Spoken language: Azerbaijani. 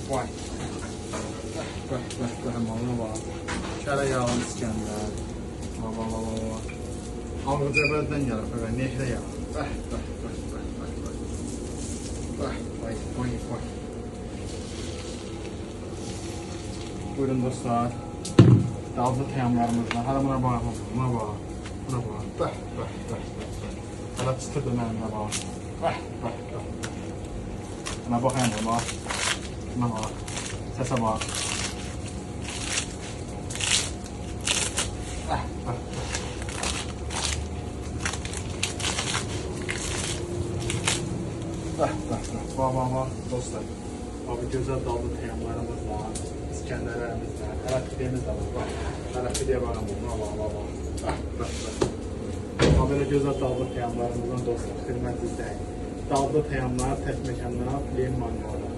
vay. Qəhrəmanına bax. Şərə yağlı İskəndər. Ağcabəddən gəlir, fəqət nehrə yağ. Vay. Buyurun dostlar. Dalda təyamlarımızla. Hələ buna bax. Buna bax. Hələ çıtırdı mənimlə bax. Buna bax yəni bax. Buna bax. Səsə bax. Bax dostlar. Abi gözəl dalda təyamlarımız var. İskəndərlərimiz var. Ərəb pidemiz də var. Ərəb pideyə baxın buna bax. Belə gözəl dalda təyamlarımızdan dostlar. Xidmətinizdəyik. Dalda təyamlar tək məkanda Leyin Manqalda.